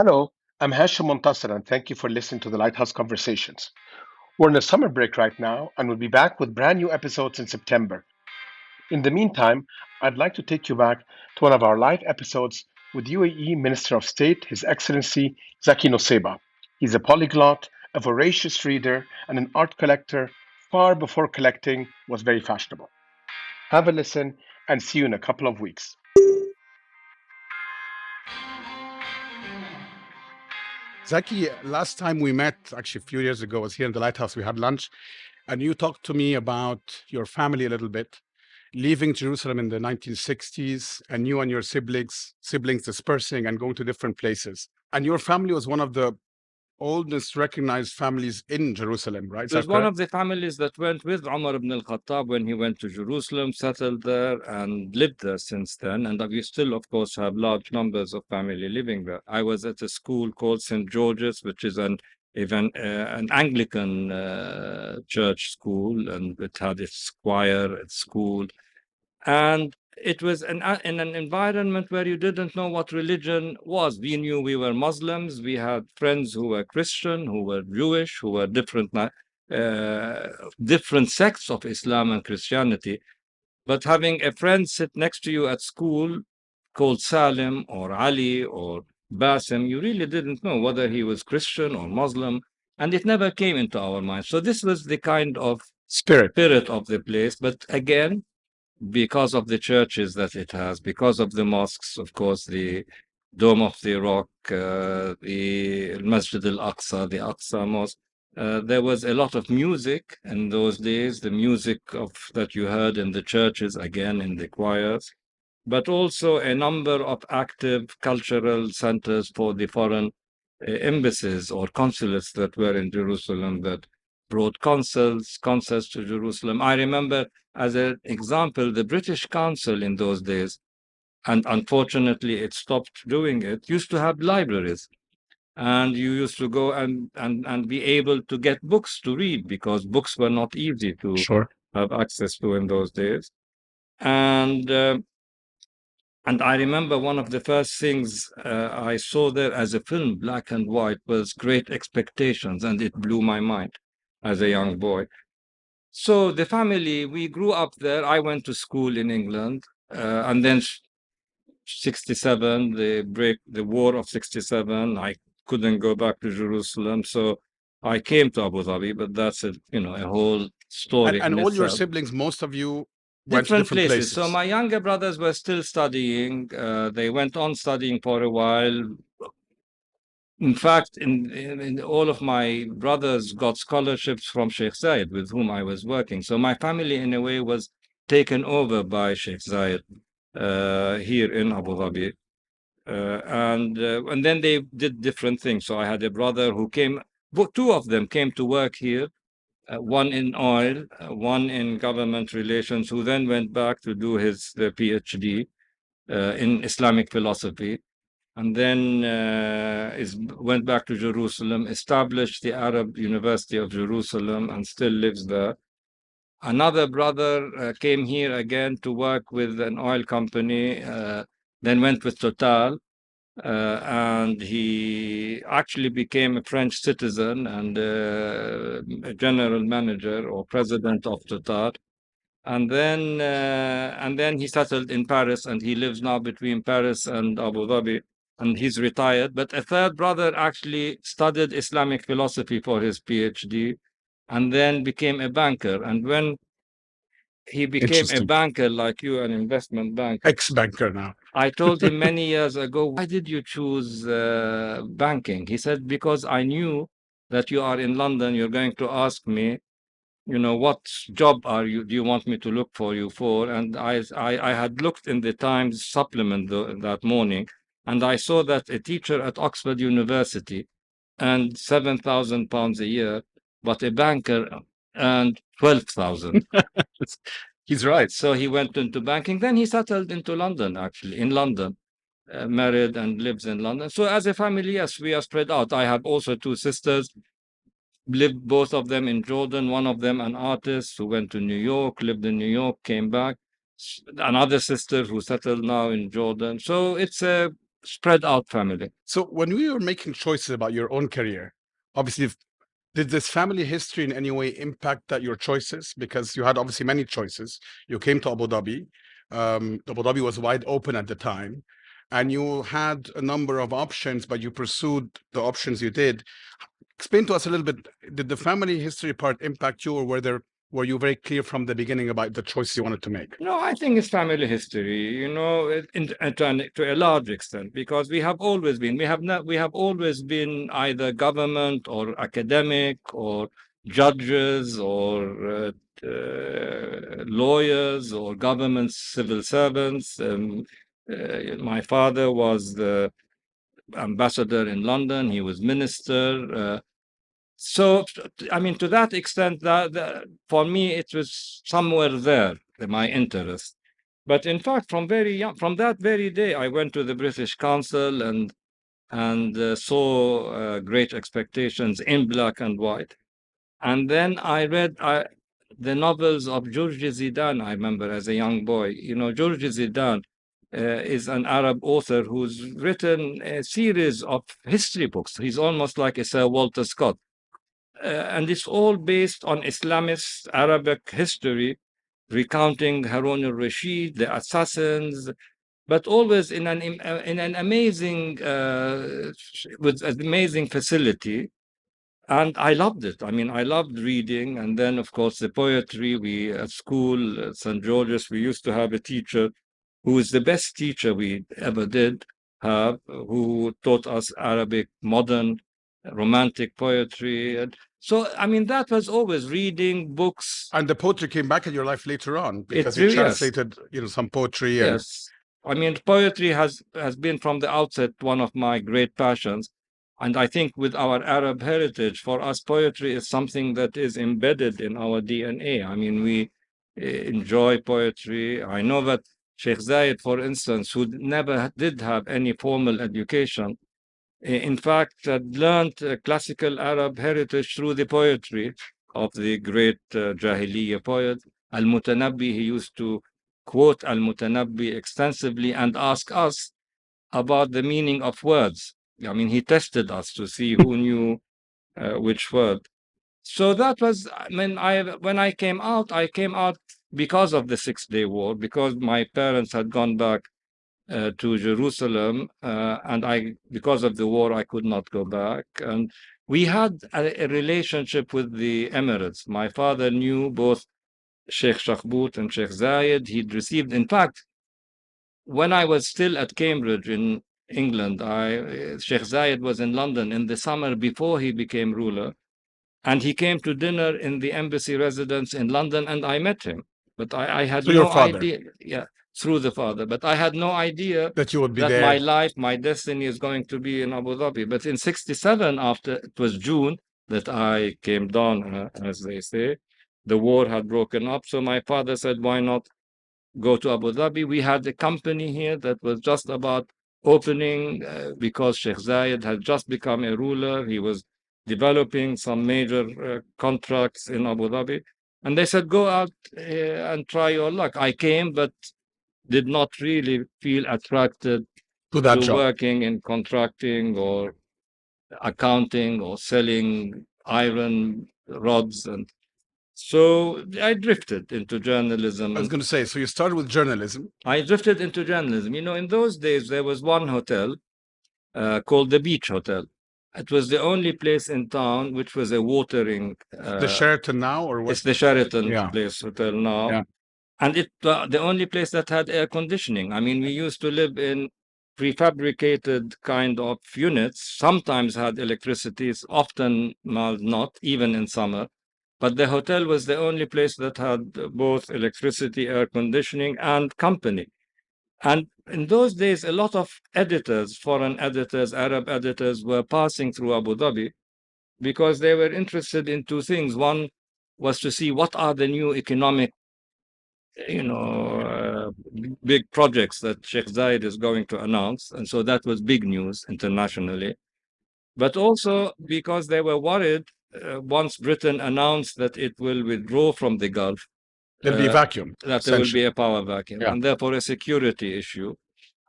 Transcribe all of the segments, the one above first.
Hello, I'm Hashim Montasser, and thank you for listening to the Lighthouse Conversations. We're in a summer break right now, and we'll be back with brand new episodes in September. In the meantime, I'd like to take you back to one of our live episodes with UAE Minister of State, His Excellency Zaki Nusseibeh. He's a polyglot, a voracious reader, and an art collector far before collecting was very fashionable. Have a listen, and see you in a couple of weeks. Zaki, last time we met, actually a few years ago, was here in the Lighthouse. We had lunch, and you talked to me about your family a little bit, leaving Jerusalem in the 1960s, and you and your siblings dispersing and going to different places. And your family was one of the oldest recognized families in Jerusalem, right? Is It was that one correct? of the families that went with Umar ibn al-Khattab when he went to Jerusalem, settled there, and lived there since then. And we still, of course, have large numbers of family living there. I was at a school called St. George's, which is an Anglican church school, and it had its choir at school. And it was in an environment where you didn't know what religion was. We knew we were Muslims. We had friends who were Christian, who were Jewish, who were different sects of Islam and Christianity. But having a friend sit next to you at school called Salim or Ali or Basim, you really didn't know whether he was Christian or Muslim, and it never came into our minds. So this was the kind of spirit of the place. But again, because of the churches that it has, because of the mosques, of course, the Dome of the Rock, the Masjid al-Aqsa, the Aqsa Mosque. There was a lot of music in those days, the music that you heard in the churches, again in the choirs, but also a number of active cultural centers for the foreign embassies or consulates that were in Jerusalem that brought concerts to Jerusalem. I remember, as an example, the British Council in those days, and unfortunately it stopped doing it, used to have libraries. And you used to go and be able to get books to read because books were not easy to have access to in those days. And I remember one of the first things I saw there as a film, black and white, was Great Expectations, and it blew my mind as a young boy. So the family, we grew up there. I went to school in England, and then 67, the war of 67, I couldn't go back to Jerusalem, so I came to Abu Dhabi, but that's a whole story And in all your itself. siblings, most of you went to Different different places. So places. my younger brothers were still studying. They went on studying for a while. In fact, in all of my brothers got scholarships from Sheikh Zayed, with whom I was working. So my family, in a way, was taken over by Sheikh Zayed here in Abu Dhabi. And then they did different things. So I had a brother who came, two of them came to work here, one in oil, one in government relations, who then went back to do his PhD in Islamic philosophy, and then went back to Jerusalem, established the Arab University of Jerusalem, and still lives there. Another brother came here again to work with an oil company, then went with Total, and he actually became a French citizen and a general manager or president of Total. And then he settled in Paris, and he lives now between Paris and Abu Dhabi, and he's retired. But a third brother actually studied Islamic philosophy for his PhD, and then became a banker. And when he became a banker, like you, an investment banker, Ex-banker now. I told him many years ago, why did you choose banking? He said, because I knew that you are in London, you're going to ask me, what job do you want me to look for you for? And I had looked in the Times supplement that morning, and I saw that a teacher at Oxford University earned £7,000 a year, but a banker earned 12,000. He's right. So he went into banking. Then he settled into London, actually, in London, married and lives in London. So as a family, yes, we are spread out. I have also two sisters, lived both of them in Jordan. One of them an artist who went to New York, lived in New York, came back. Another sister who settled now in Jordan. So it's a spread out family. So when we were making choices about your own career, obviously, did this family history in any way impact your choices? Because you had obviously many choices. You came to Abu Dhabi. Abu Dhabi was wide open at the time, and you had a number of options, but you pursued the options you did. Explain to us a little bit, did the family history part impact you, or were you very clear from the beginning about the choices you wanted to make? No, I think it's family history, to a large extent, because we have always been either government or academic or judges or lawyers or government civil servants. My father was the ambassador in London. He was minister. So, I mean, to that extent, that for me, it was somewhere there, my interest. But in fact, from that very day, I went to the British Council and saw Great Expectations in black and white. And then I read the novels of George Zidane, I remember as a young boy. You know, George Zidane is an Arab author who's written a series of history books. He's almost like a Sir Walter Scott. And it's all based on Islamist Arabic history, recounting Harun al-Rashid, the assassins, but always in an amazing, with an amazing facility. And I loved it. I mean, I loved reading. And then, of course, the poetry. We at school, at St. George's, we used to have a teacher who is the best teacher we ever did have, who taught us Arabic, modern, romantic poetry. And so, I mean, that was always reading books. And the poetry came back in your life later on because It you really- yes. translated, some poetry. Yes. I mean, poetry has been from the outset one of my great passions. And I think with our Arab heritage, for us, poetry is something that is embedded in our DNA. I mean, we enjoy poetry. I know that Sheikh Zayed, for instance, who never did have any formal education, in fact, had learned classical Arab heritage through the poetry of the great Jahiliyyah poet. Al-Mutanabbi, he used to quote Al-Mutanabbi extensively and ask us about the meaning of words. I mean, he tested us to see who knew which word. So that was, I mean, when I came out because of the Six-Day War, because my parents had gone back to Jerusalem, and because of the war, I could not go back. And we had a relationship with the Emirates. My father knew both Sheikh Shakhbout and Sheikh Zayed. He'd received, in fact, when I was still at Cambridge in England, Sheikh Zayed was in London in the summer before he became ruler, and he came to dinner in the embassy residence in London, and I met him. But I had Through your no father. idea. Yeah, through the father. But I had no idea That you would be that there. my life, my destiny is going to be in Abu Dhabi. But in 1967, after it was June that I came down, as they say, the war had broken up. So my father said, why not go to Abu Dhabi? We had a company here that was just about opening because Sheikh Zayed had just become a ruler. He was developing some major contracts in Abu Dhabi. And they said, go out and try your luck. I came, but did not really feel attracted To that to job. working in contracting or accounting or selling iron rods. And so I drifted into journalism. I was going to say, so you started with journalism. I drifted into journalism. You know, in those days, there was one hotel called the Beach Hotel. It was the only place in town which was a watering. The Sheraton now, or what? It's the Sheraton Yeah. Place Hotel now. Yeah. And it the only place that had air conditioning. I mean, we used to live in prefabricated kind of units, sometimes had electricity, often not, even in summer. But the hotel was the only place that had both electricity, air conditioning, and company. And in those days, a lot of editors, foreign editors, Arab editors, were passing through Abu Dhabi because they were interested in two things. One was to see what are the new economic, big projects that Sheikh Zayed is going to announce. And so that was big news internationally. But also because they were worried once Britain announced that it will withdraw from the Gulf, There'll be a vacuum. that there will be a power vacuum, Yeah. and therefore a security issue.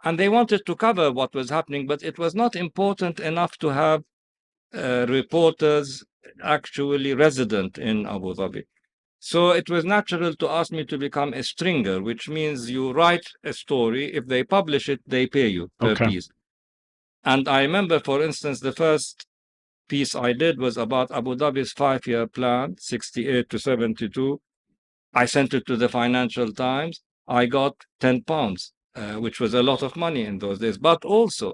And they wanted to cover what was happening, but it was not important enough to have reporters actually resident in Abu Dhabi. So it was natural to ask me to become a stringer, which means you write a story. If they publish it, they pay you per piece. And I remember, for instance, the first piece I did was about Abu Dhabi's 5-year plan, 68 to 72. I sent it to the Financial Times. I got £10, which was a lot of money in those days. But also,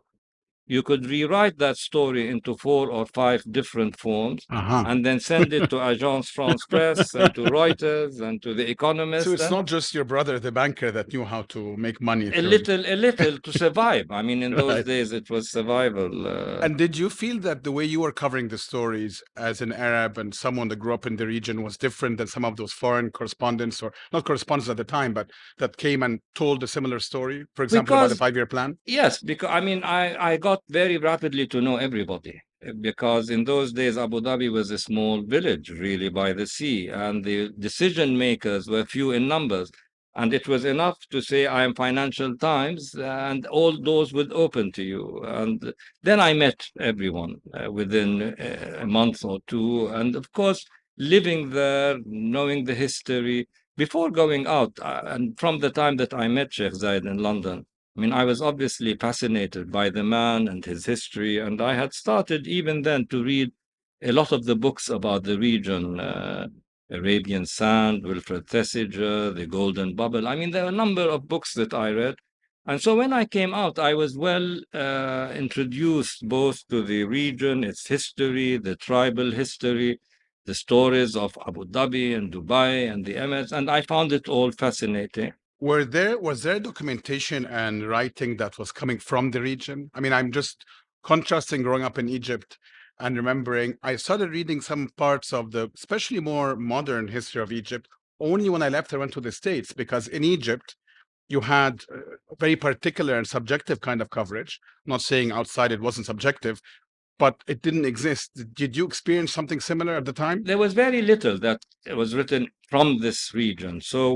you could rewrite that story into 4 or 5 different forms and then send it to Agence France Presse and to Reuters and to The Economist. So it's not just your brother, the banker, that knew how to make money. A little to survive. I mean, in those days, it was survival. And did you feel that the way you were covering the stories as an Arab and someone that grew up in the region was different than some of those foreign correspondents, or not correspondents at the time, but that came and told a similar story, for example, about the 5-year plan? Yes, because I mean, I got very rapidly to know everybody, because in those days, Abu Dhabi was a small village, really, by the sea, and the decision makers were few in numbers. And it was enough to say, I am Financial Times, and all doors would open to you. And then I met everyone within a month or two. And of course, living there, knowing the history, before going out, and from the time that I met Sheikh Zayed in London, I mean, I was obviously fascinated by the man and his history, and I had started even then to read a lot of the books about the region, Arabian Sand, Wilfred Thesiger, The Golden Bubble. I mean, there are a number of books that I read. And so when I came out, I was well introduced both to the region, its history, the tribal history, the stories of Abu Dhabi and Dubai and the Emirates, and I found it all fascinating. Was there documentation and writing that was coming from the region? I mean, I'm just contrasting growing up in Egypt and remembering I started reading some parts of the, especially more modern history of Egypt, only when I left, I went to the States, because in Egypt, you had a very particular and subjective kind of coverage. I'm not saying outside it wasn't subjective, but it didn't exist. Did you experience something similar at the time? There was very little that was written from this region. So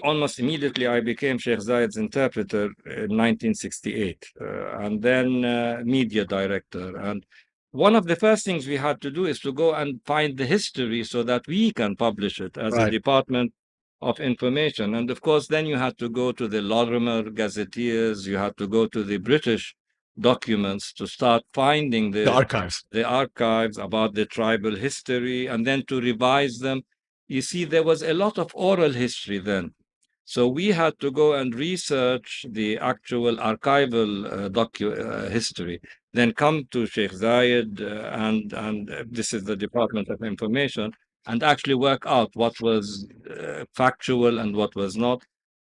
almost immediately I became Sheikh Zayed's interpreter in 1968, and then media director. And one of the first things we had to do is to go and find the history so that we can publish it as a department of information. And of course, then you had to go to the Lorimer gazetteers, you had to go to the British documents to start finding the archives about the tribal history, and then to revise them. You see, there was a lot of oral history then. So we had to go and research the actual archival history, then come to Sheikh Zayed, and this is the Department of Information, and actually work out what was factual and what was not.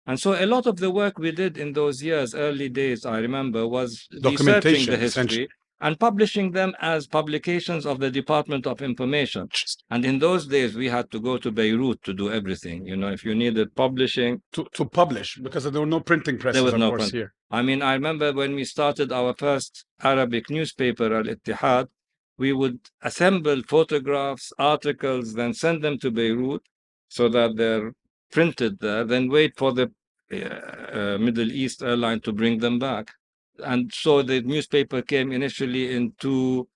And so a lot of the work we did in those years, early days, I remember, was researching the history and publishing them as publications of the Department of Information. And in those days, we had to go to Beirut to do everything. You know, if you needed publishing. To publish, because there were no printing presses, there was no course, here. I mean, I remember when we started our first Arabic newspaper, Al-Ittihad, we would assemble photographs, articles, then send them to Beirut so that they're printed there, then wait for the Middle East airline to bring them back. And so the newspaper came initially in two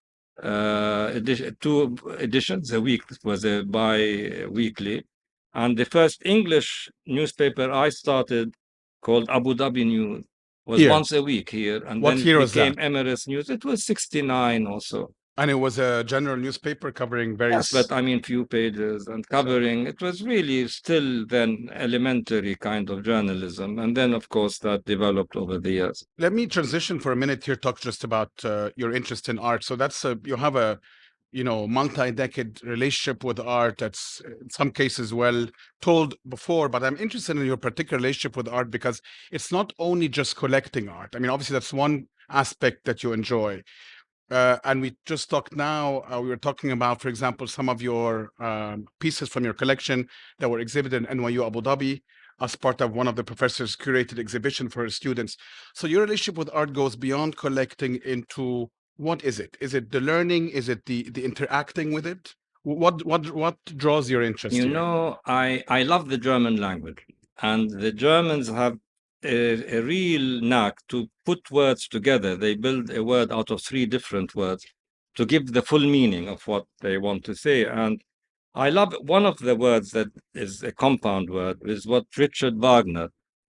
editions a week. It was a bi-weekly. And the first English newspaper I started, called Abu Dhabi News, was once a week here. And what then year became was that? Emirates News. It was 69 or so. And it was a general newspaper covering various... Yes, but I mean, few pages and covering. It was really still then elementary kind of journalism. And then, of course, that developed over the years. Let me transition for a minute here, talk just about your interest in art. So that's you have a, multi-decade relationship with art that's in some cases well told before, but I'm interested in your particular relationship with art because it's not only just collecting art. I mean, obviously that's one aspect that you enjoy. And we just talked now, we were talking about, for example, some of your pieces from your collection that were exhibited in NYU Abu Dhabi as part of one of the professor's curated exhibition for his students. So your relationship with art goes beyond collecting into, what is it? Is it the learning? Is it the interacting with it? What draws your interest here? I love the German language. And the Germans have a real knack to put words together. They build a word out of 3 different words to give the full meaning of what they want to say. And I love one of the words that is a compound word is what Richard Wagner,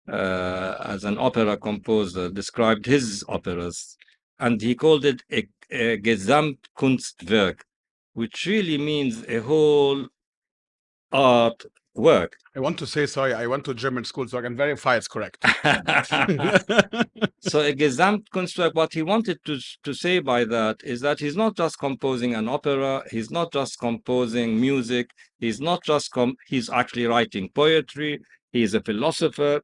as an opera composer, described his operas, and he called it a Gesamtkunstwerk, which really means a whole art work. I want to say, sorry, I went to German school, so I can verify it's correct. So a Gesamtkunstwerk, what he wanted to say by that is that he's not just composing an opera, he's not just composing music, he's not just he's actually writing poetry, he's a philosopher.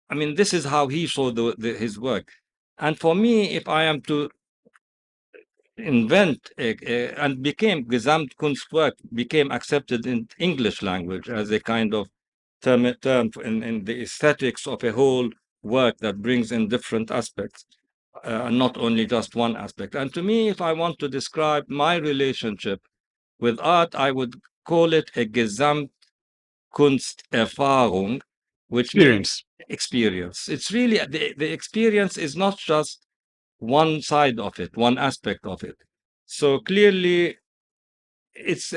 I mean, this is how he saw his work. And for me, if I am to invent and became Gesamtkunstwerk, became accepted in English language as a kind of term in the aesthetics of a whole work that brings in different aspects, and not only just one aspect. And to me, if I want to describe my relationship with art, I would call it a Gesamtkunsterfahrung, which means experience. It's really the experience is not just one side of it, one aspect of it. So clearly, it's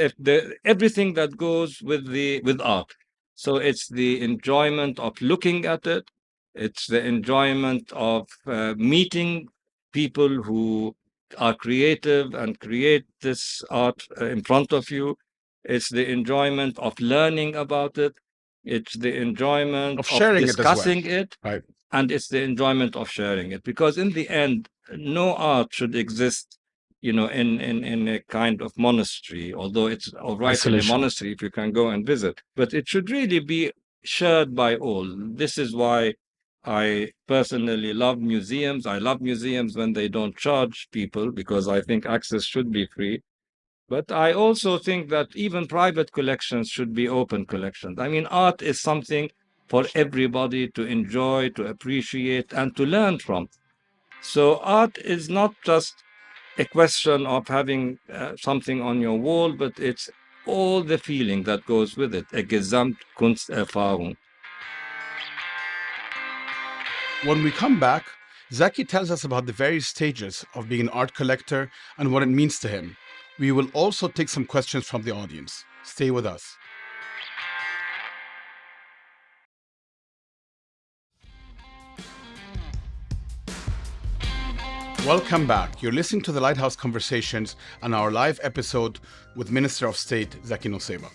everything that goes with art. So it's the enjoyment of looking at it. It's the enjoyment of meeting people who are creative and create this art in front of you. It's the enjoyment of learning about it. It's the enjoyment of sharing discussing it, right. And it's the enjoyment of sharing it. Because in the end, no art should exist, in a kind of monastery, although it's all right in a monastery if you can go and visit. But it should really be shared by all. This is why I personally love museums. I love museums when they don't charge people, because I think access should be free. But I also think that even private collections should be open collections. I mean, art is something for everybody to enjoy, to appreciate, and to learn from. So art is not just a question of having something on your wall, but it's all the feeling that goes with it, a Gesamtkunsterfahrung. When we come back, Zaki tells us about the various stages of being an art collector and what it means to him. We will also take some questions from the audience. Stay with us. Welcome back. You're listening to the Lighthouse Conversations and our live episode with Minister of State Zaki Nusseibeh.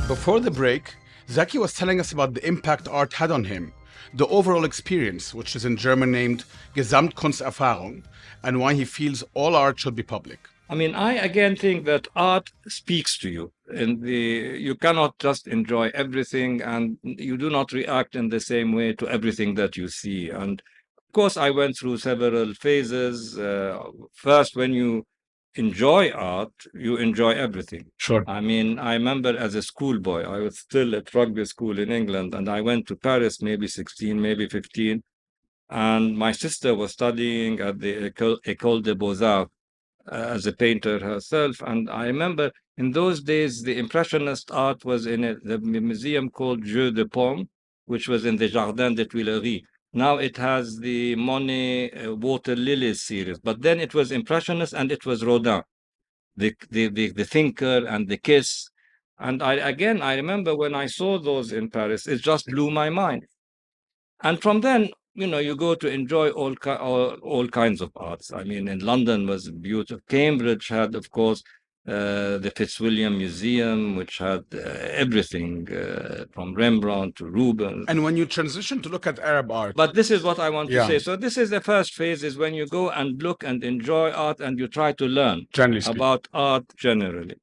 Before the break, Zaki was telling us about the impact art had on him, the overall experience, which is in German named Gesamtkunsterfahrung, and why he feels all art should be public. I mean, I again think that art speaks to you, and you cannot just enjoy everything, and you do not react in the same way to everything that you see. And of course, I went through several phases. First, when you enjoy art, you enjoy everything. Sure. I mean, I remember as a schoolboy, I was still at rugby school in England, and I went to Paris, maybe 16, maybe 15. And my sister was studying at the École des Beaux-Arts as a painter herself. And I remember in those days, the Impressionist art was in the museum called Jeu de Paume, which was in the Jardin des Tuileries. Now it has the Monet Water Lilies series, but then it was Impressionist and it was Rodin, the thinker and the kiss. And I remember when I saw those in Paris, it just blew my mind. And from then, you go to enjoy all kinds of arts. I mean, in London was beautiful. Cambridge had, of course, the Fitzwilliam Museum, which had everything from Rembrandt to Rubens. And when you transition to look at Arab art. But this is what I want to say. So this is the first phase, is when you go and look and enjoy art and you try to learn about art generally.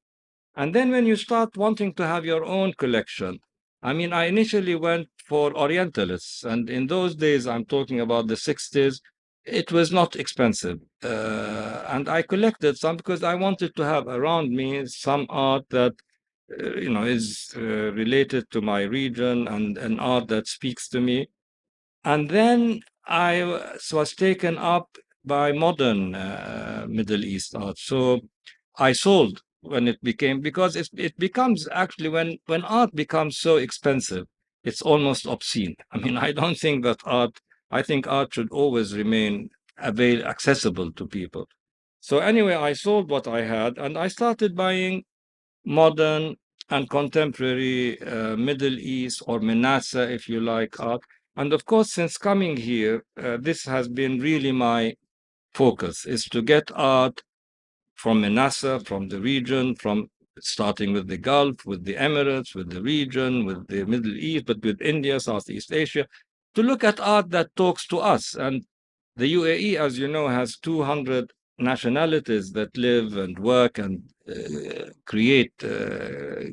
And then when you start wanting to have your own collection, I mean, I initially went for Orientalists. And in those days, I'm talking about the 60s, it was not expensive. And I collected some because I wanted to have around me some art that, is related to my region and an art that speaks to me. And then I was taken up by modern Middle East art. So I sold when it became, because it becomes actually when art becomes so expensive, it's almost obscene. I mean, I don't think that I think art should always remain accessible to people. So anyway, I sold what I had and I started buying modern and contemporary Middle East or Menasa, if you like, art. And of course, since coming here, this has been really my focus, is to get art from Menasa, from the region, from starting with the Gulf, with the Emirates, with the region, with the Middle East, but with India, Southeast Asia, to look at art that talks to us. And the UAE, as you know, has 200 nationalities that live and work and create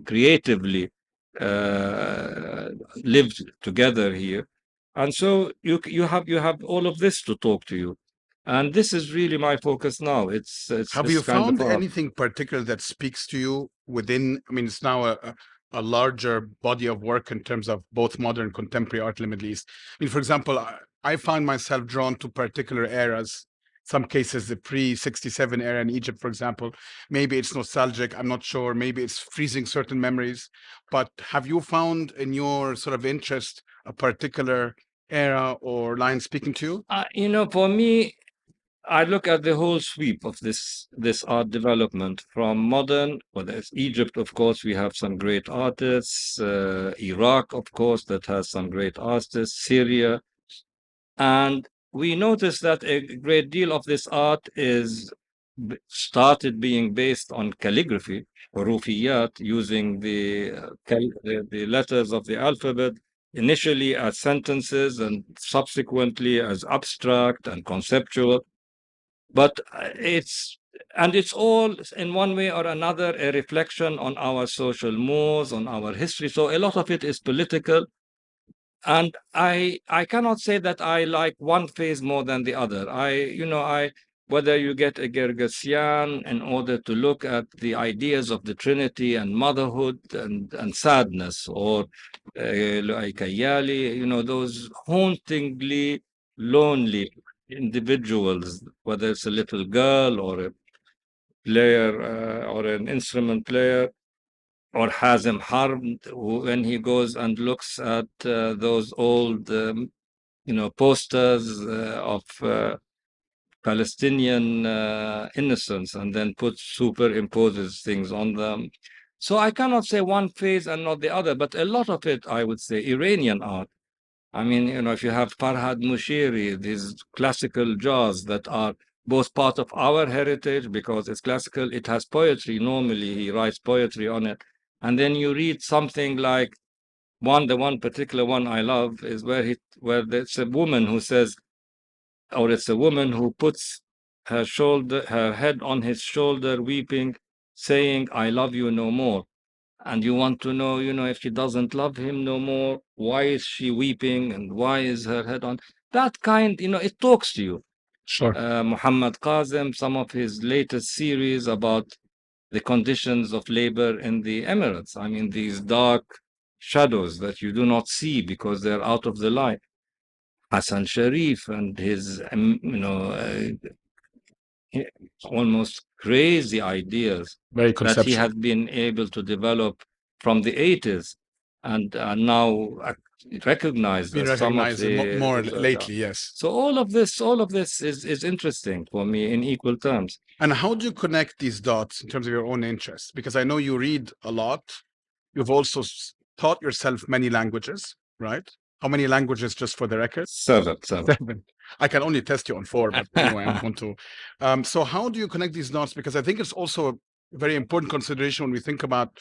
creatively live together here. And so you have all of this to talk to you. And this is really my focus now. Have It's you kind of found art. anything particular that speaks to you within? I mean, it's now a larger body of work in terms of both modern and contemporary art in the Middle East. I mean, for example, I find myself drawn to particular eras. Some cases, the pre-67 era in Egypt, for example. Maybe it's nostalgic. I'm not sure. Maybe it's freezing certain memories. But have you found in your sort of interest a particular era or line speaking to you? For me, I look at the whole sweep of this art development from modern, well, there's Egypt, of course, we have some great artists, Iraq, of course, that has some great artists, Syria, and we notice that a great deal of this art is started being based on calligraphy, hurufiyat, using the letters of the alphabet, initially as sentences and subsequently as abstract and conceptual. But it's all in one way or another a reflection on our social mores, on our history. So a lot of it is political, and I cannot say that I like one phase more than the other. I whether you get a Gergesian in order to look at the ideas of the Trinity and motherhood and sadness, or like Ayali, those hauntingly lonely individuals, whether it's a little girl or a player or an instrument player, or Hazem Harb, when he goes and looks at those old, posters of Palestinian innocence and then superimposes things on them. So I cannot say one phase and not the other, but a lot of it, I would say, Iranian art. I mean, if you have Farhad Mushiri, these classical jazz that are both part of our heritage because it's classical, it has poetry. Normally, he writes poetry on it. And then you read something like the one particular one I love is where there's a woman who says, or it's a woman who puts her head on his shoulder, weeping, saying, "I love you no more." And you want to know, if she doesn't love him no more, why is she weeping and why is her head on? That kind, it talks to you. Sure. Muhammad Qazem, some of his latest series about the conditions of labor in the Emirates. I mean, these dark shadows that you do not see because they're out of the light. Hassan Sharif and his, almost crazy ideas Very that he conceptual. has been able to develop from the 80s and are now recognized Been as some of recognized more the. lately, yes. So all of this is interesting for me in equal terms. And how do you connect these dots in terms of your own interests? Because I know you read a lot. You've also taught yourself many languages, right? How many languages, just for the record? Seven. Seven. I can only test you on four, but anyway, I'm going to. So how do you connect these dots? Because I think it's also a very important consideration when we think about,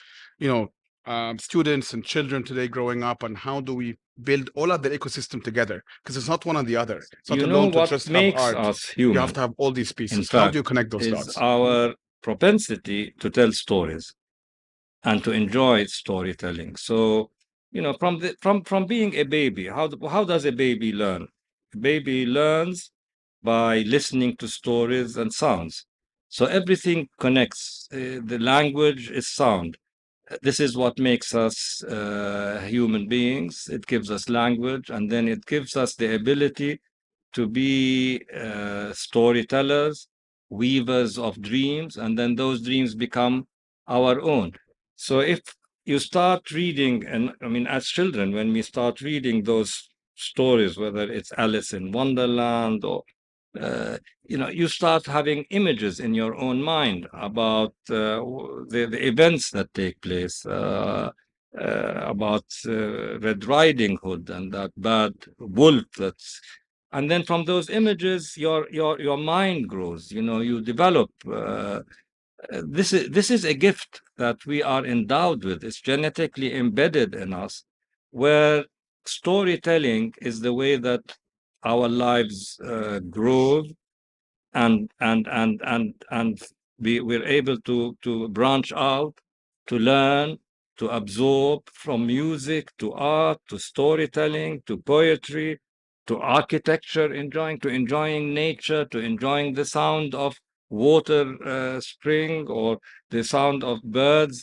students and children today growing up, and how do we build all of the ecosystem together? Because it's not one or the other. It's not You know alone to what just have makes art. us You human, have to have all these in pieces. How do fact, you connect those is dots? our propensity to tell stories and to enjoy storytelling. So, from being a baby, how does a baby learn? A baby learns by listening to stories and sounds. So everything connects. The language is sound. This is what makes us human beings. It gives us language, and then it gives us the ability to be storytellers, weavers of dreams, and then those dreams become our own. So if you start reading, and I mean, as children, when we start reading those stories, whether it's Alice in Wonderland or uh, you start having images in your own mind about the events that take place, about Red Riding Hood and that bad wolf that's, and then from those images, your mind grows. You develop. This is a gift that we are endowed with. It's genetically embedded in us, where storytelling is the way that our lives grow, and we're able to branch out, to learn, to absorb, from music to art to storytelling to poetry to architecture, enjoying nature, to enjoying the sound of water spring, or the sound of birds.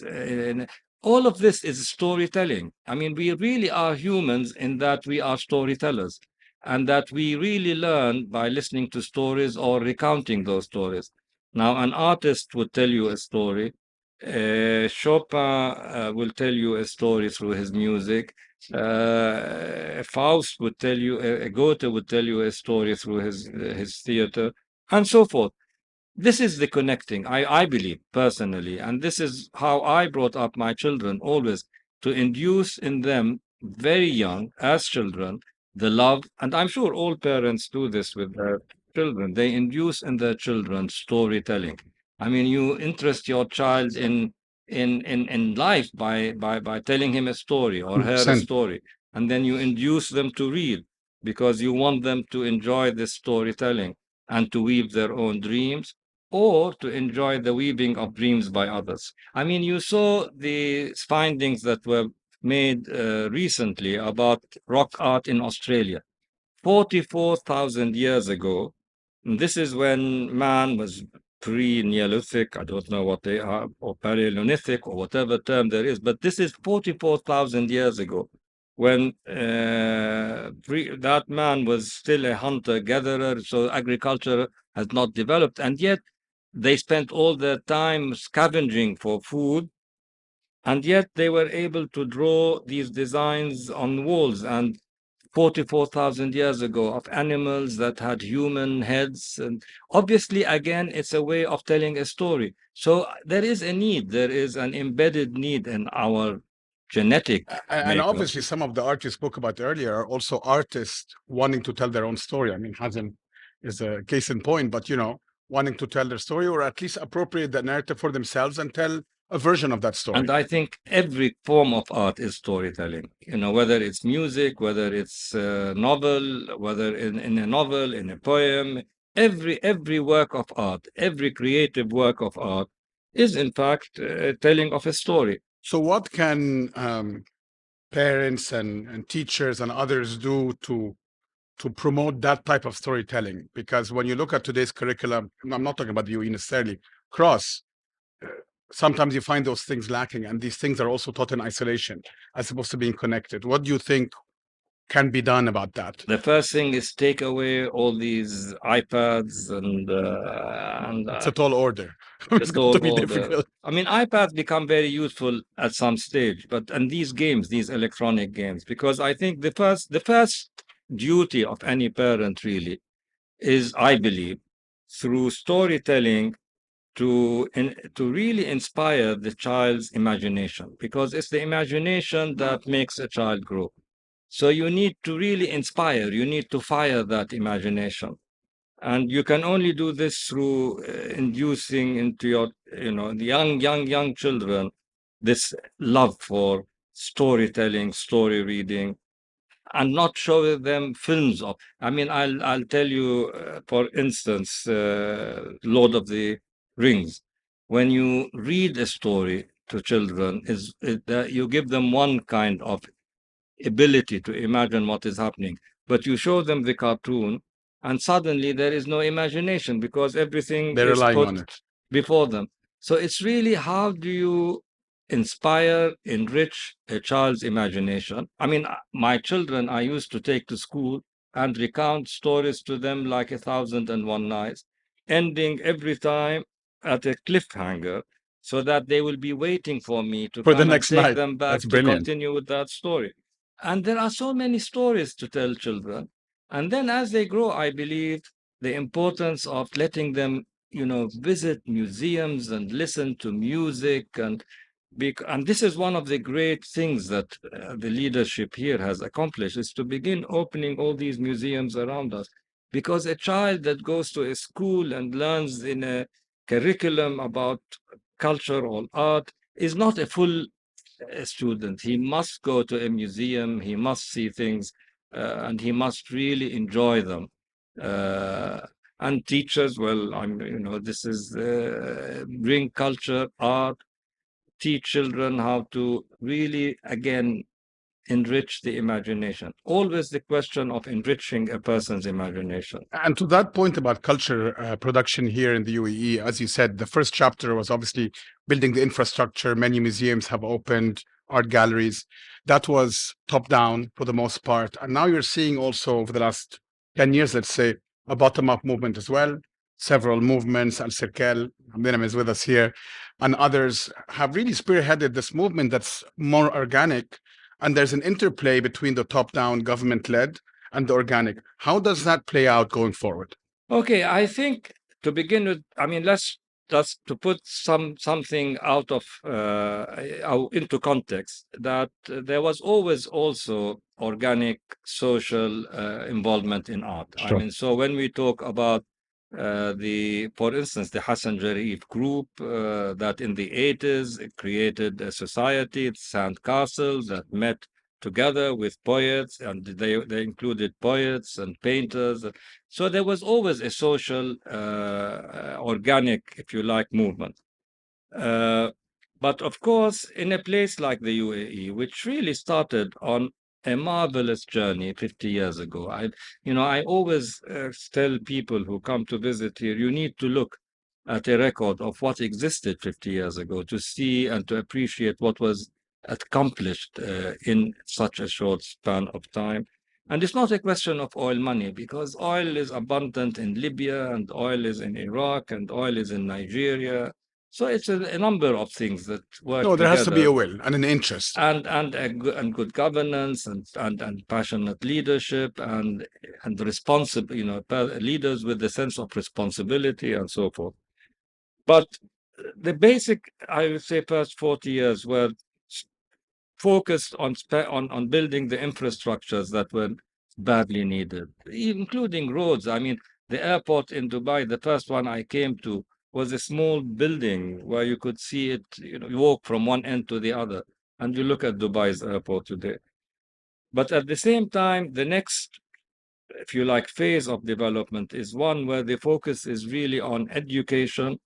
All of this is storytelling. I mean, we really are humans in that we are storytellers, and that we really learn by listening to stories or recounting those stories. Now, an artist would tell you a story. Chopin will tell you a story through his music. Faust would tell you, Goethe would tell you a story through his theater, and so forth. This is the connecting, I believe personally, and this is how I brought up my children, always to induce in them very young, as children, the love. And I'm sure all parents do this with their children. They induce in their children storytelling. I mean, you interest your child in life by telling him a story or her a 100%. story, and then you induce them to read, because you want them to enjoy this storytelling and to weave their own dreams, or to enjoy the weaving of dreams by others. I mean, you saw the findings that were made recently about rock art in Australia. 44,000 years ago, and this is when man was pre-Neolithic, I don't know what they are, or Paleolithic, or whatever term there is, but this is 44,000 years ago, when that man was still a hunter-gatherer, so agriculture has not developed, and yet they spent all their time scavenging for food, and yet they were able to draw these designs on walls, and 44,000 years ago, of animals that had human heads. And obviously, again, it's a way of telling a story. So there is a need, there is an embedded need in our genetic And makeup. obviously, some of the art you spoke about earlier are also artists wanting to tell their own story. I mean, Hazem is a case in point, but wanting to tell their story, or at least appropriate the narrative for themselves and tell a version of that story. And I think every form of art is storytelling, whether it's music, whether it's a novel, whether in a novel, in a poem, every work of art, every creative work of art is in fact telling of a story. So what can parents and teachers and others do to promote that type of storytelling? Because when you look at today's curriculum, I'm not talking about the UE necessarily, cross, sometimes you find those things lacking, and these things are also taught in isolation as opposed to being connected. What do you think can be done about that? The first thing is take away all these iPads and It's a tall order. the It's going to tall be order. difficult. I mean, iPads become very useful at some stage, and these games, these electronic games, because I think the first duty of any parent really is, I believe, through storytelling, to really inspire the child's imagination, because it's the imagination that makes a child grow. So you need to really inspire, you need to fire that imagination. And you can only do this through inducing into your, the young children, this love for storytelling, story reading, and not show them films of. I mean, I'll tell you, for instance, Lord of the Rings. When you read a story to children, you give them one kind of ability to imagine what is happening, but you show them the cartoon, and suddenly there is no imagination, because everything They're is relying on put it. before them. So it's really, how do you inspire, enrich a child's imagination? I mean, my children, I used to take to school and recount stories to them like 1,001 Nights, ending every time at a cliffhanger, so that they will be waiting for me to For the come and next take night. them back That's to brilliant. continue with that story. And there are so many stories to tell children. And then as they grow, I believe the importance of letting them, visit museums and listen to music and this is one of the great things that the leadership here has accomplished, is to begin opening all these museums around us. Because a child that goes to a school and learns in a curriculum about culture or art is not a full student. He must go to a museum, he must see things, and he must really enjoy them. Uh, and teachers, well, this is bring culture, art, teach children how to really, again, enrich the imagination. Always the question of enriching a person's imagination. And to that point about culture production here in the UAE, as you said, the first chapter was obviously building the infrastructure. Many museums have opened, art galleries. That was top down for the most part. And now you're seeing also over the last 10 years, let's say, a bottom up movement as well. Several movements, Al Cirkel, Minam is with us here, and others have really spearheaded this movement that's more organic. And there's an interplay between the top down government led and the organic. How does that play out going forward? Okay, I think to begin with, let's just to put something out of into context, that there was always also organic social involvement in art. Sure. So when we talk about for instance, the Hassan Jarif group that in the 80s created a society, Sand Castle, that met together with poets, and they included poets and painters. So there was always a social, organic, if you like, movement. Uh, but of course, in a place like the UAE, which really started on a marvelous journey 50 years ago, I always tell people who come to visit here, you need to look at a record of what existed 50 years ago to see and to appreciate what was accomplished in such a short span of time. And it's not a question of oil money, because oil is abundant in Libya, and oil is in Iraq, and oil is in Nigeria. So it's a number of things that work No, there has to be together, a will and an interest. and good governance and passionate leadership and responsible, leaders with the sense of responsibility and so forth. But the basic, I would say, first 40 years were focused on building the infrastructures that were badly needed, including roads. The airport in Dubai, the first one I came to, was a small building where you could see it, you walk from one end to the other, and you look at Dubai's airport today. But at the same time, the next, if you like, phase of development is one where the focus is really on education,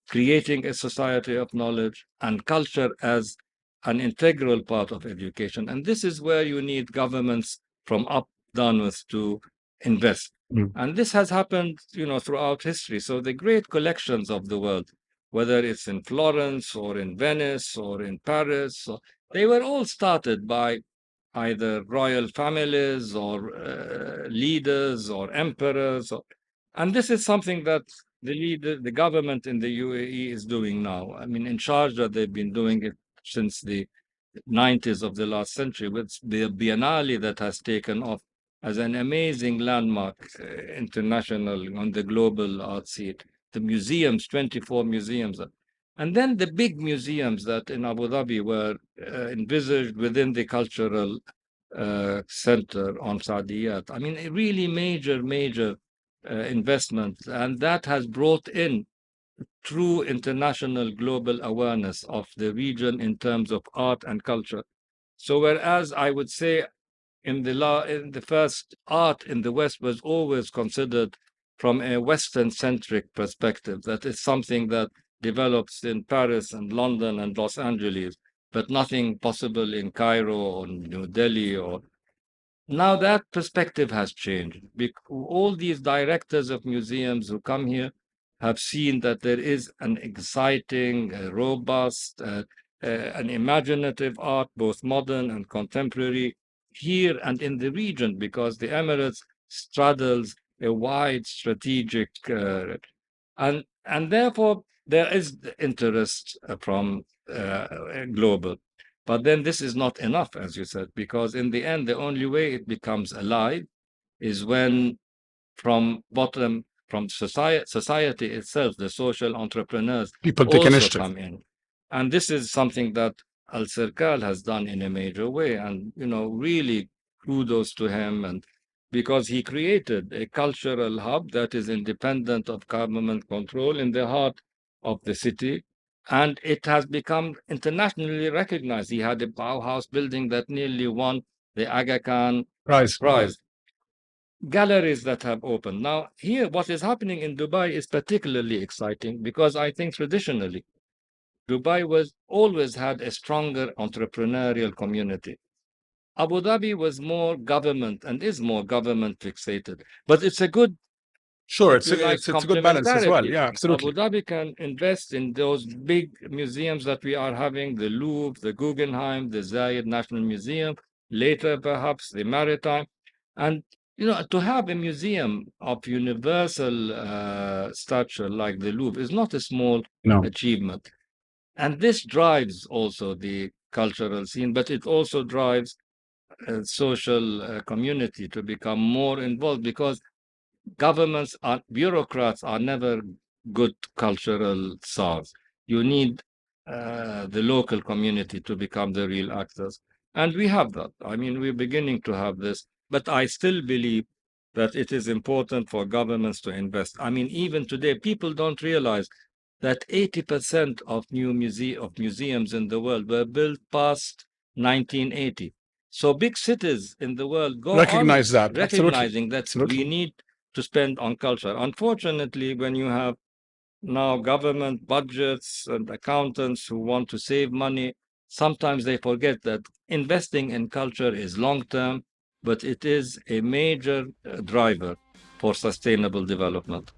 creating a society of knowledge, and culture as an integral part of education. And this is where you need governments from up downwards to invest. Mm. And this has happened, throughout history. So the great collections of the world, whether it's in Florence or in Venice or in Paris, they were all started by either royal families or leaders or emperors. And this is something that the government in the UAE is doing now. In Sharjah, they've been doing it since the 90s of the last century, with the Biennale that has taken off as an amazing landmark international on the global art scene. The museums, 24 museums. And then the big museums that in Abu Dhabi were envisaged within the cultural center on Saadiyat. A really major investment, and that has brought in true international global awareness of the region in terms of art and culture. So whereas I would say in the first, art in the West was always considered from a Western-centric perspective, that is something that develops in Paris and London and Los Angeles, but nothing possible in Cairo or New Delhi. Or now that perspective has changed. All these directors of museums who come here have seen that there is an exciting, robust, an imaginative art, both modern and contemporary, here and in the region, because the Emirates straddles a wide strategic And therefore there is the interest from global. But then this is not enough, as you said, because in the end, the only way it becomes alive is when from society itself, the social entrepreneurs People take also initiative. come in. And this is something that Al Sirkal has done in a major way. And, really kudos to him. And because he created a cultural hub that is independent of government control in the heart of the city. And it has become internationally recognized. He had a Bauhaus building that nearly won the Aga Khan prize. Galleries that have opened. Now, here, what is happening in Dubai is particularly exciting because I think traditionally, Dubai was always had a stronger entrepreneurial community. Abu Dhabi was more government and is more government fixated, but it's a good, Sure, if you like, it's a good balance as well. complementarity. Yeah, absolutely. Abu Dhabi can invest in those big museums that we are having, the Louvre, the Guggenheim, the Zayed National Museum, later perhaps the Maritime. And, to have a museum of universal stature like the Louvre is not a small No. achievement. And this drives also the cultural scene, but it also drives social community to become more involved because bureaucrats are never good cultural czars. You need the local community to become the real actors. And we have that. I mean, we're beginning to have this, but I still believe that it is important for governments to invest. I mean, even today, people don't realize that 80% of museums in the world were built past 1980. So big cities in the world go on Recognize that. Absolutely. recognizing that Absolutely. we need to spend on culture. Unfortunately, when you have now government budgets and accountants who want to save money, sometimes they forget that investing in culture is long term, but it is a major driver for sustainable development.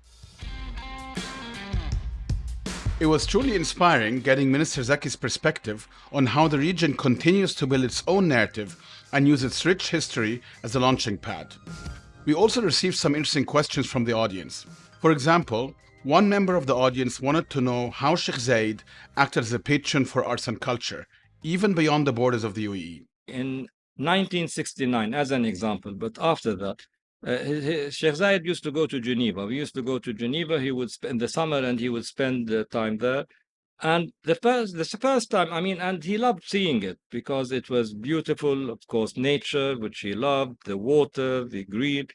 It was truly inspiring getting Minister Zaki's perspective on how the region continues to build its own narrative and use its rich history as a launching pad. We also received some interesting questions from the audience. For example, one member of the audience wanted to know how Sheikh Zayed acted as a patron for arts and culture, even beyond the borders of the UAE. In 1969, as an example, but after that, Sheikh Zayed used to go to Geneva. We used to go to Geneva. He would spend the summer and he would spend the time there. And the first time, I mean, and he loved seeing it because it was beautiful, of course, nature, which he loved, the water, the green.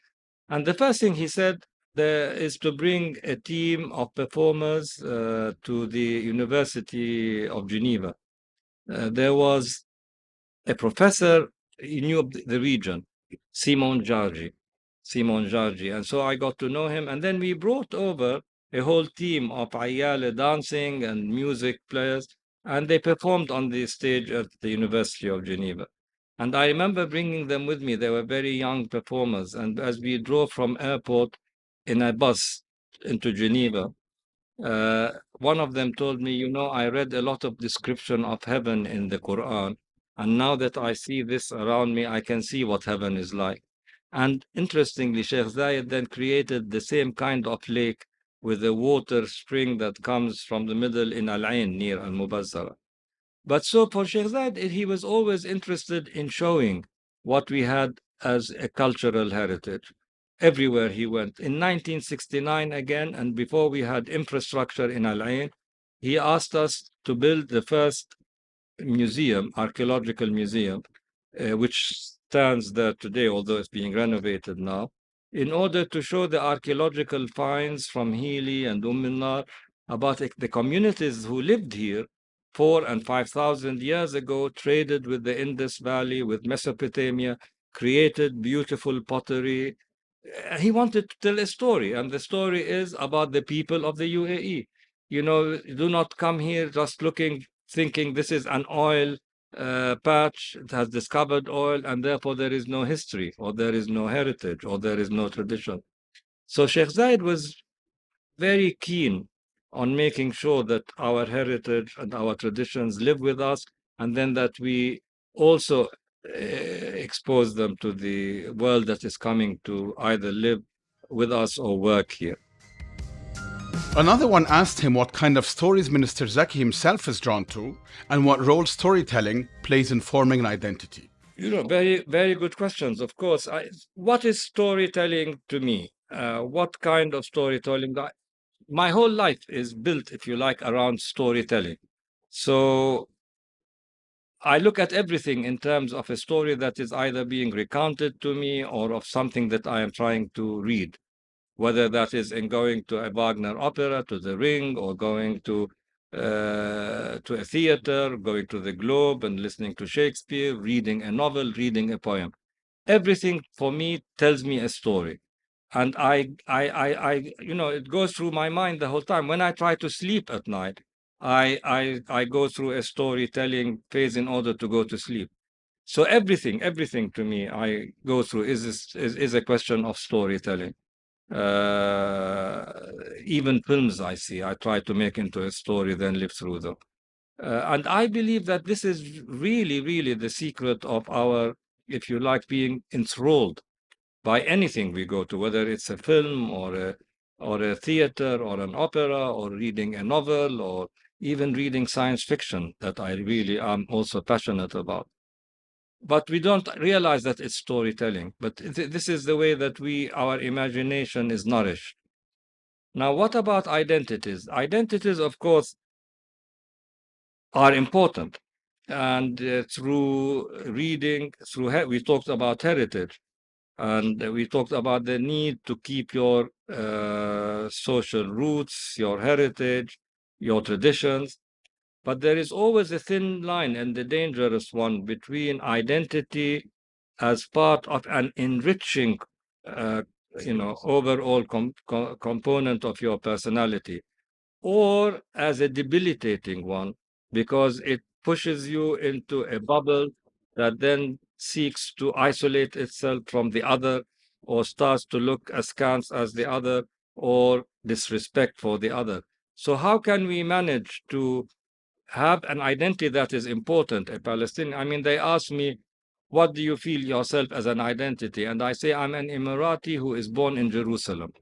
And the first thing he said there is to bring a team of performers to the University of Geneva. There was a professor, he knew the region, Simon Jargi. And so I got to know him. And then we brought over a whole team of Ayale dancing and music players, and they performed on the stage at the University of Geneva. And I remember bringing them with me. They were very young performers. And as we drove from airport in a bus into Geneva, one of them told me, I read a lot of description of heaven in the Quran. And now that I see this around me, I can see what heaven is like. And interestingly, Sheikh Zayed then created the same kind of lake with a water spring that comes from the middle in Al Ain near Al Mubazzara. But so for Sheikh Zayed, he was always interested in showing what we had as a cultural heritage everywhere he went. In 1969 again, and before we had infrastructure in Al Ain, he asked us to build the first museum, archaeological museum, which stands there today, although it's being renovated now, in order to show the archaeological finds from Healy and Nar about the communities who lived here 4,000 and 5,000 years ago, traded with the Indus Valley, with Mesopotamia, created beautiful pottery. He wanted to tell a story, and the story is about the people of the UAE. Do not come here just thinking this is an oil patch. It has discovered oil, and therefore there is no history, or there is no heritage, or there is no tradition. So Sheikh Zayed was very keen on making sure that our heritage and our traditions live with us, and then that we also expose them to the world that is coming to either live with us or work here. Another one asked him what kind of stories Minister Zaki himself is drawn to and what role storytelling plays in forming an identity. Very, very good questions. Of course, what is storytelling to me? What kind of storytelling? My whole life is built, if you like, around storytelling. So I look at everything in terms of a story that is either being recounted to me or of something that I am trying to read, whether that is in going to a Wagner opera, to the Ring, or going to a theater, going to the Globe and listening to Shakespeare, reading a novel, reading a poem. Everything for me tells me a story. And it goes through my mind the whole time. When I try to sleep at night, I go through a storytelling phase in order to go to sleep. So everything to me I go through is a question of storytelling. Even films I see, I try to make into a story, then live through them. And I believe that this is really, really the secret of our, if you like, being enthralled by anything we go to, whether it's a film or a theater or an opera or reading a novel or even reading science fiction that I really am also passionate about. But we don't realize that it's storytelling. But this is the way that our imagination is nourished. Now, what about identities? Identities, of course, are important. And through reading, we talked about heritage. And we talked about the need to keep your social roots, your heritage, your traditions. But there is always a thin line and the dangerous one between identity as part of an enriching, uh, overall component of your personality, or as a debilitating one, because it pushes you into a bubble that then seeks to isolate itself from the other, or starts to look askance as the other, or disrespect for the other. So, how can we manage to have an identity that is important, a Palestinian? I mean, they ask me, what do you feel yourself as an identity? And I say, I'm an Emirati who is born in Jerusalem.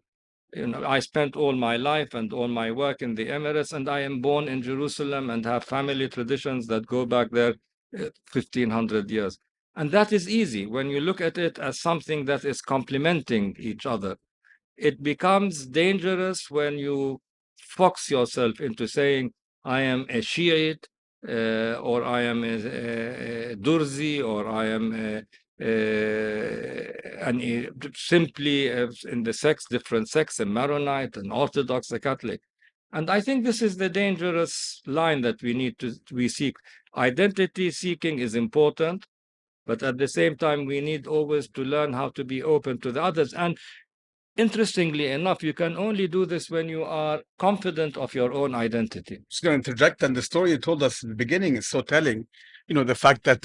I spent all my life and all my work in the Emirates, and I am born in Jerusalem and have family traditions that go back there 1500 years. And that is easy when you look at it as something that is complementing each other. It becomes dangerous when you fox yourself into saying, I am a Shiite, or I am a Durzi, or I am simply in the different sects, a Maronite, an Orthodox, a Catholic. And I think this is the dangerous line that we seek. Identity seeking is important, but at the same time, we need always to learn how to be open to the others. And interestingly enough, you can only do this when you are confident of your own identity. Just going to interject, and the story you told us at the beginning is so telling. The fact that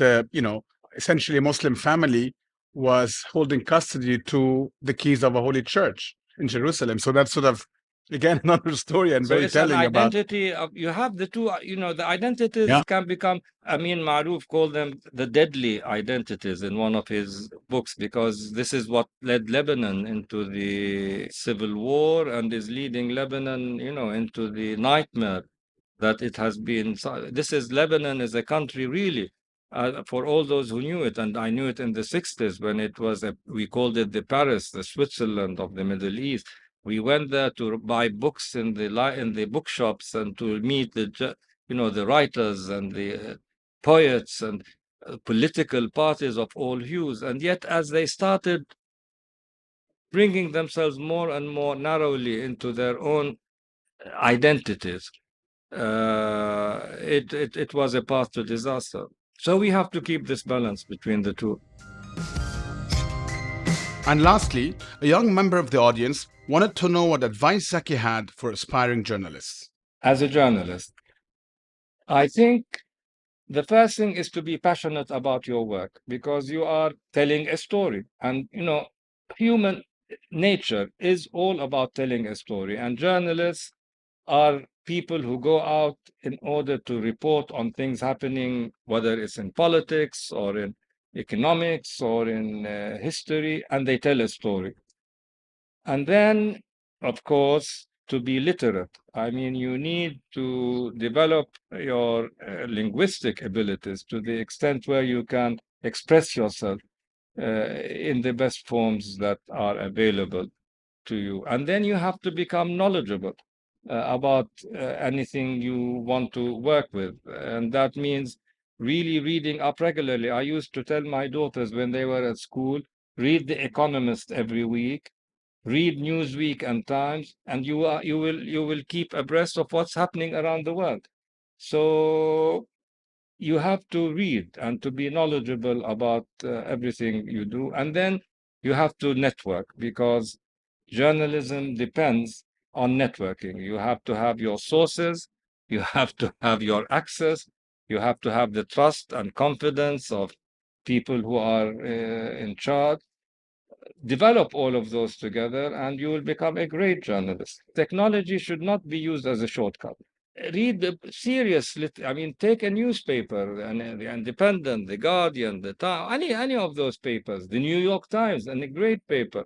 essentially a Muslim family was holding custody to the keys of a holy church in Jerusalem. So that's sort of again another story and So very it's an telling about. identity of, you have the two, the identities Yeah. can become, Amin Maruf called them the deadly identities in one of his books, because this is what led Lebanon into the civil war and is leading Lebanon, into the nightmare that it has been. Lebanon is a country really, for all those who knew it, and I knew it in the 60s when it was, we called it the Paris, the Switzerland of the Middle East. We went there to buy books in the bookshops and to meet the writers and the poets and political parties of all hues. And yet, as they started bringing themselves more and more narrowly into their own identities, it was a path to disaster. So we have to keep this balance between the two. And lastly, a young member of the audience wanted to know what advice Zaki had for aspiring journalists. As a journalist, I think the first thing is to be passionate about your work, because you are telling a story. And, human nature is all about telling a story. And journalists are people who go out in order to report on things happening, whether it's in politics or in economics or in history, and they tell a story. And then, of course, to be literate. I mean, you need to develop your linguistic abilities to the extent where you can express yourself in the best forms that are available to you. And then you have to become knowledgeable about anything you want to work with. And that means really reading up regularly. I used to tell my daughters when they were at school, read The Economist every week, read Newsweek and Times, and you will keep abreast of what's happening around the world. So you have to read and to be knowledgeable about everything you do. And then you have to network, because journalism depends on networking. You have to have your sources, you have to have your access, you have to have the trust and confidence of people who are in charge. Develop all of those together, and you will become a great journalist. Technology should not be used as a shortcut. Read the serious, I mean, take a newspaper, the Independent, the Guardian, the Times, any of those papers, the New York Times, and a great paper.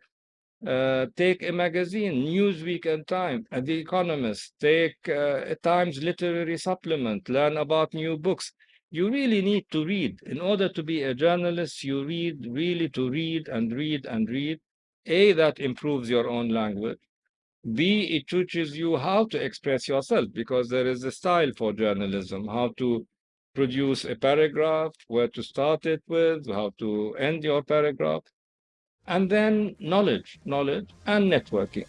Take a magazine, Newsweek and Time, and The Economist. Take a Times literary supplement. Learn about new books. You really need to read. In order to be a journalist, you really to read and read and read. A, that improves your own language. B, it teaches you how to express yourself, because there is a style for journalism, how to produce a paragraph, where to start it with, how to end your paragraph. And then knowledge and networking.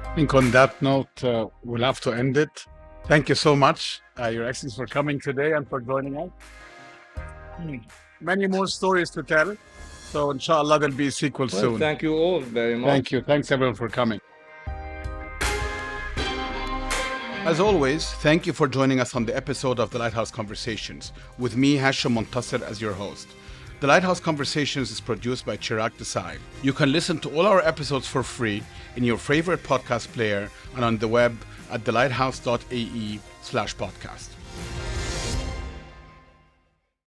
I think on that note, we'll have to end it. Thank you so much, Your Excellency, for coming today and for joining us. Many more stories to tell. So inshallah, there'll be a sequel soon. Thank you all very much. Thank you. Thanks everyone for coming. As always, thank you for joining us on the episode of the Lighthouse Conversations, with me, Hashim Montasser, as your host. The Lighthouse Conversations is produced by Chirag Desai. You can listen to all our episodes for free in your favorite podcast player and on the web at thelighthouse.ae/podcast.